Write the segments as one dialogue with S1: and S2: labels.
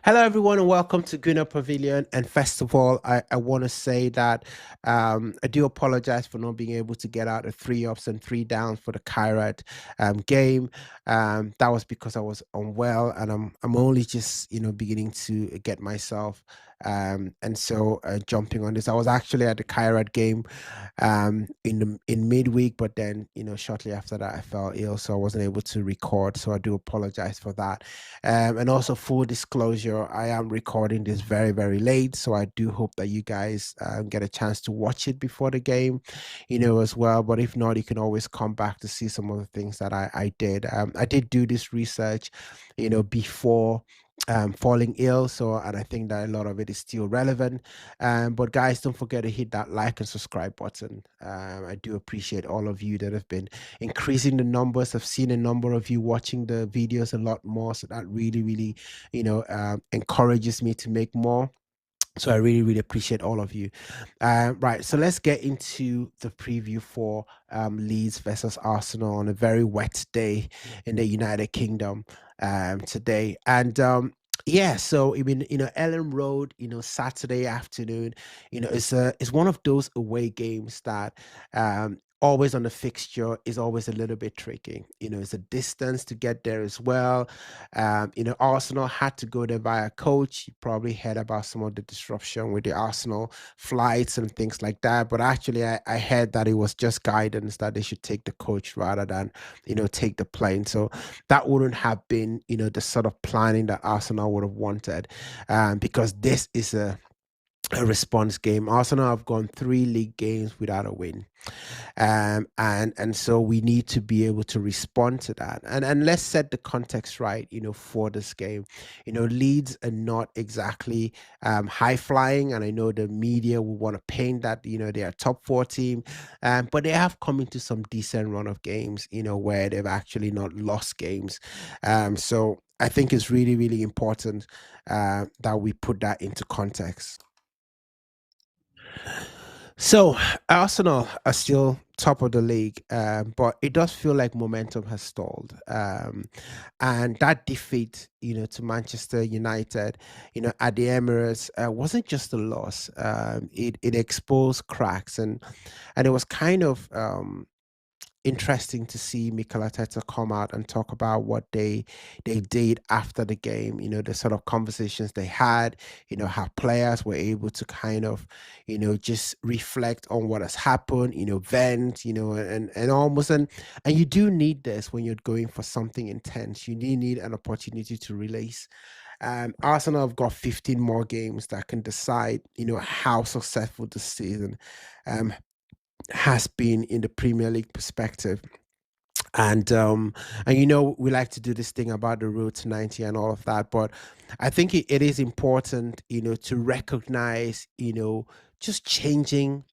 S1: Hello, everyone, and welcome to Pavilion. And first of all, I want to say that I do apologize for not being able to get out the three ups and three downs for the Kairat game. That was because I was unwell, and I'm only just beginning to get myself. And so jumping on this, I was actually at the Kairat game in midweek, but then shortly after that I fell ill, so I wasn't able to record. So I do apologize for that. And also, full disclosure, I am recording this very, very late. So I do hope that you guys get a chance to watch it before the game, as well. But if not, you can always come back to see some of the things that I did. I did do this research, before falling ill. So, and I think that a lot of it is still relevant. But guys, don't forget to hit that like and subscribe button. I do appreciate all of you that have been increasing the numbers. I've seen a number of you watching the videos a lot more. So that really, really, encourages me to make more. So I really, really appreciate all of you. Right, so let's get into the preview for Leeds versus Arsenal on a very wet day in the United Kingdom today. And yeah, so I mean, Elland Road, Saturday afternoon, it's one of those away games that always on the fixture is always a little bit tricky. It's a distance to get there as well. Arsenal had to go there via coach. You probably heard about some of the disruption with the Arsenal flights and things like that. But actually, I heard that it was just guidance that they should take the coach rather than, take the plane. So that wouldn't have been, the sort of planning that Arsenal would have wanted, because this is a response game. Arsenal have gone 3 league games without a win. And so we need to be able to respond to that. And let's set the context right, for this game. Leeds are not exactly high flying, and I know the media will want to paint that, they're a top four team. But they have come into some decent run of games, where they've actually not lost games. So I think it's really, really important that we put that into context. So Arsenal are still top of the league, but it does feel like momentum has stalled. And that defeat, to Manchester United, at the Emirates, wasn't just a loss. It exposed cracks, and it was kind of interesting to see Mikel Arteta come out and talk about what they did after the game. The sort of conversations they had. How players were able to kind of, just reflect on what has happened. Vent. And almost and you do need this when you're going for something intense. You need an opportunity to release. Arsenal have got 15 more games that can decide, how successful the season um, has been in the Premier League perspective. And we like to do this thing about the road to 90 and all of that, but I think it is important, to recognize, just changing,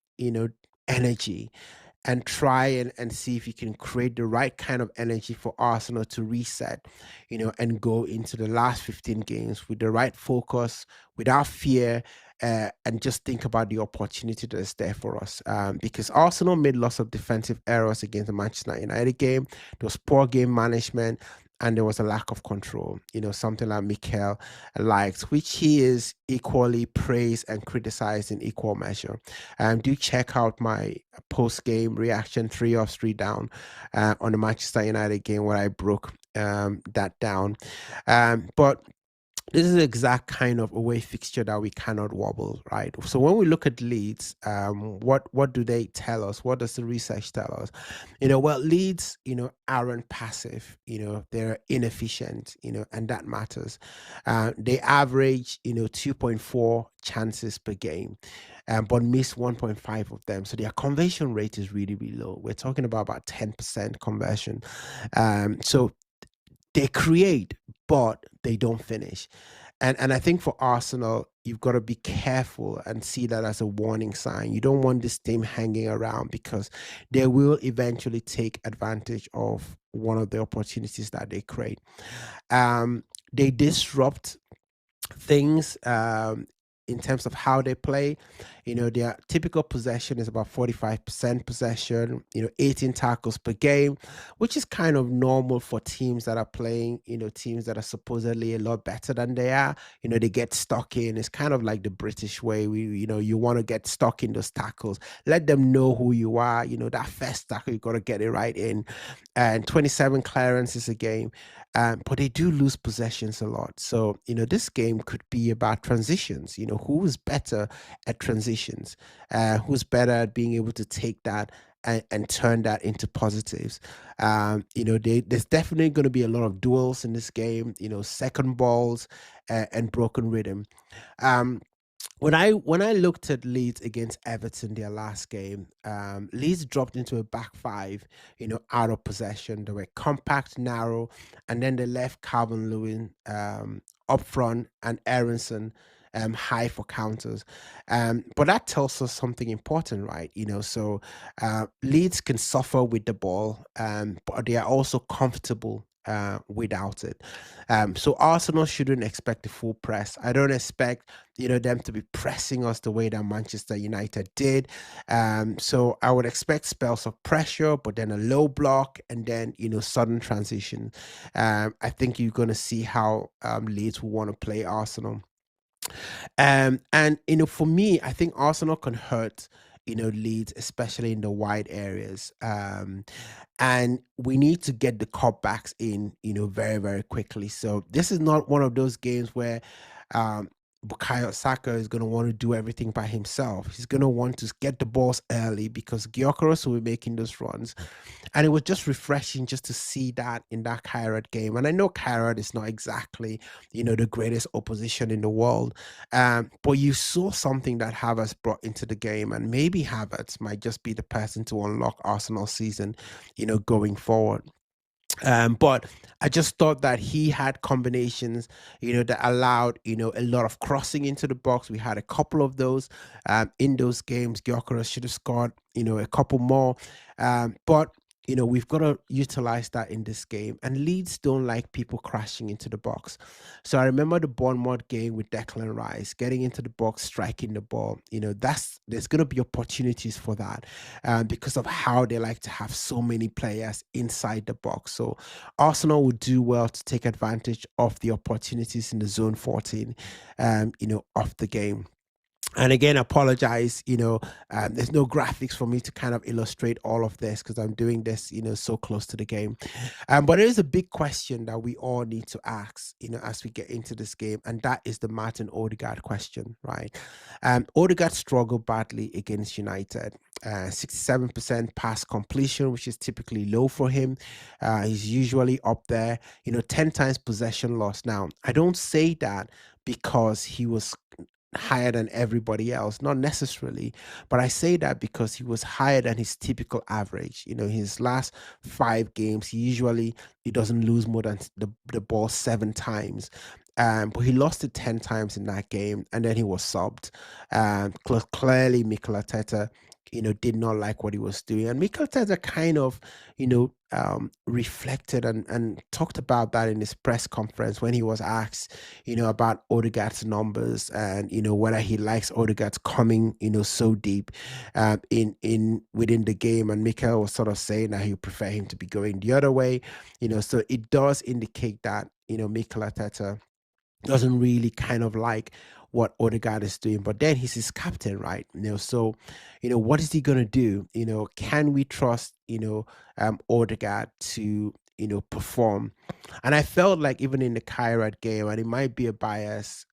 S1: energy, and try and see if you can create the right kind of energy for Arsenal to reset, and go into the last 15 games with the right focus, without fear, and just think about the opportunity that is there for us. Because Arsenal made lots of defensive errors against the Manchester United game. There was poor game management, and there was a lack of control, something like Mikel liked, which he is equally praised and criticized in equal measure. Do check out my post-game reaction, 3 up, 3 down, on the Manchester United game, where I broke that down. But this is the exact kind of away fixture that we cannot wobble, right? So when we look at Leeds, what do they tell us? What does the research tell us? Well, Leeds, aren't passive. They're inefficient. And that matters. They average, 2.4 chances per game, but miss 1.5 of them. So their conversion rate is really, really low. We're talking about 10% conversion. So they create, but they don't finish. And I think for Arsenal, you've got to be careful and see that as a warning sign. You don't want this team hanging around, because they will eventually take advantage of one of the opportunities that they create. They disrupt things in terms of how they play. Their typical possession is about 45% possession, 18 tackles per game, which is kind of normal for teams that are playing, teams that are supposedly a lot better than they are. They get stuck in. It's kind of like the British way. You want to get stuck in those tackles. Let them know who you are. That first tackle, you got to get it right in. And 27 clearances a game. But they do lose possessions a lot. So, this game could be about transitions. Who's better at transitions? Who's better at being able to take that and turn that into positives? There's definitely going to be a lot of duels in this game, second balls and broken rhythm. Um, when I looked at Leeds against Everton their last game, Leeds dropped into a back five, out of possession. They were compact, narrow, and then they left Calvin Lewin up front and Aronson high for counters. But that tells us something important, right? So Leeds can suffer with the ball, but they are also comfortable without it. So Arsenal shouldn't expect a full press. I don't expect them to be pressing us the way that Manchester United did. So I would expect spells of pressure, but then a low block and then sudden transition. I think you're going to see how Leeds will want to play Arsenal. And for me, I think Arsenal can hurt Leeds, especially in the wide areas. And we need to get the cutbacks in, very, very quickly. So this is not one of those games where Bukayo Saka is going to want to do everything by himself. He's going to want to get the balls early because Gyökeres will be making those runs. And it was just refreshing just to see that in that Kairat game. And I know Kairat is not exactly, the greatest opposition in the world. But you saw something that Havertz brought into the game. And maybe Havertz might just be the person to unlock Arsenal's season, going forward. But I just thought that he had combinations, that allowed, a lot of crossing into the box. We had a couple of those in those games. Gyökeres should have scored, a couple more. But we've got to utilize that in this game. And Leeds don't like people crashing into the box. So I remember the Bournemouth game with Declan Rice getting into the box, striking the ball. There's going to be opportunities for that because of how they like to have so many players inside the box. So Arsenal would do well to take advantage of the opportunities in the zone 14, of the game. And again, apologize, there's no graphics for me to kind of illustrate all of this because I'm doing this, so close to the game. But there is a big question that we all need to ask, as we get into this game, and that is the Martin Ødegaard question, right? Ødegaard struggled badly against United. 67% pass completion, which is typically low for him. He's usually up there, 10 times possession loss. Now, I don't say that because he was higher than everybody else, not necessarily, but I say that because he was higher than his typical average. His last 5 games, he doesn't lose more than the ball 7 times. But he lost it 10 times in that game, and then he was subbed. Clearly, Mikel Arteta, did not like what he was doing. And Mikel Arteta kind of, reflected and talked about that in his press conference when he was asked, about Ødegaard's numbers and, whether he likes Ødegaard's coming, so deep in within the game. And Mikel was sort of saying that he prefer him to be going the other way, so it does indicate that, Mikel Arteta doesn't really kind of like what Ødegaard is doing, but then he's his captain, right? So, what is he gonna do? Can we trust, Ødegaard to, perform? And I felt like even in the Kairat game, and it might be a bias,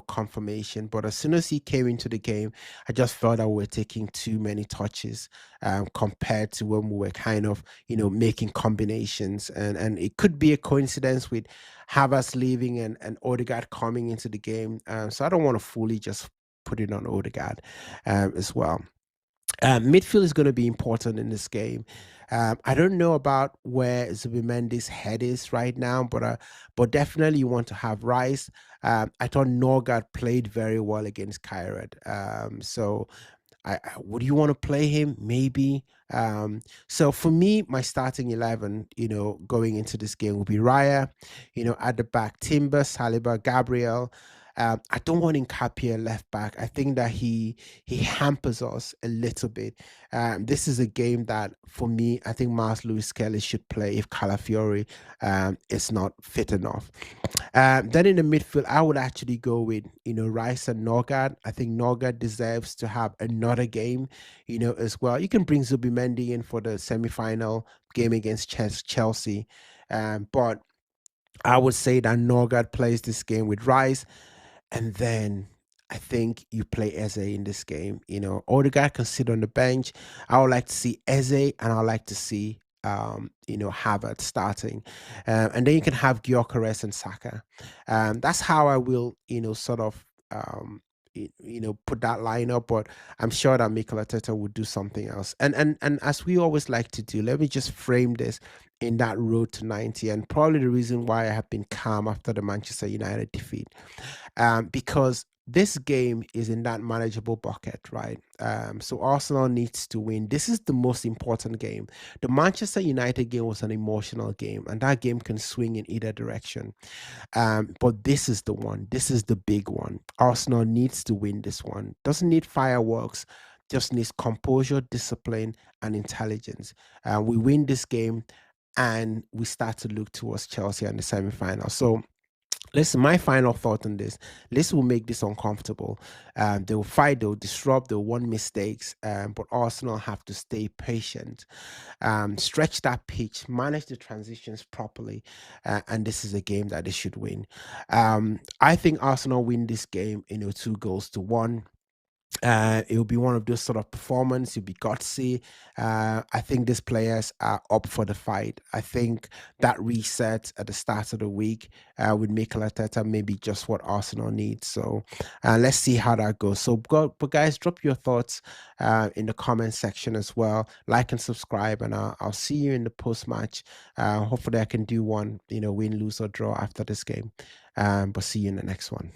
S1: confirmation, but as soon as he came into the game, I just felt that we were taking too many touches compared to when we were kind of, making combinations. And it could be a coincidence with Havertz leaving and Ødegaard coming into the game. So I don't want to fully just put it on Ødegaard as well. Midfield is going to be important in this game. I don't know about where Zubimendi's head is right now, but definitely you want to have Rice. I thought Norgard played very well against Kairat. So would you want to play him? Maybe. So for me, my starting 11, going into this game will be Raya, at the back, Timber, Saliba, Gabriel. I don't want Hincapié left back. I think that he hampers us a little bit. This is a game that, for me, I think Miles Lewis Kelly should play if Calafiori is not fit enough. Then in the midfield, I would actually go with, Rice and Norgard. I think Norgard deserves to have another game, as well. You can bring Zubimendi in for the semi-final game against Chelsea, but I would say that Norgard plays this game with Rice, and then I think you play Eze in this game. Ødegaard can sit on the bench. I would like to see Eze, and I would like to see Havertz starting, and then you can have Gyökeres and Saka. That's how I will, sort of. Put that line up, but I'm sure that Mikel Arteta would do something else. And as we always like to do, let me just frame this in that road to 90, and probably the reason why I have been calm after the Manchester United defeat, because this game is in that manageable bucket, right? So Arsenal needs to win. This is the most important game. The Manchester United game was an emotional game, and that game can swing in either direction. But this is the one. This is the big one. Arsenal needs to win this one. Doesn't need fireworks. Just needs composure, discipline, and intelligence. We win this game, and we start to look towards Chelsea and the semi-final. So listen, my final thought on this: this will make this uncomfortable. They will fight, they will disrupt, they will want mistakes, but Arsenal have to stay patient, stretch that pitch, manage the transitions properly, and this is a game that they should win. I think Arsenal win this game, 2-1. It will be one of those sort of performance. It'll be gutsy. I think these players are up for the fight. I think that reset at the start of the week with Mikel Arteta may be just what Arsenal needs. So let's see how that goes. So, but guys, drop your thoughts in the comment section as well. Like and subscribe, and I'll see you in the post match. Hopefully, I can do one, win, lose, or draw after this game. But see you in the next one.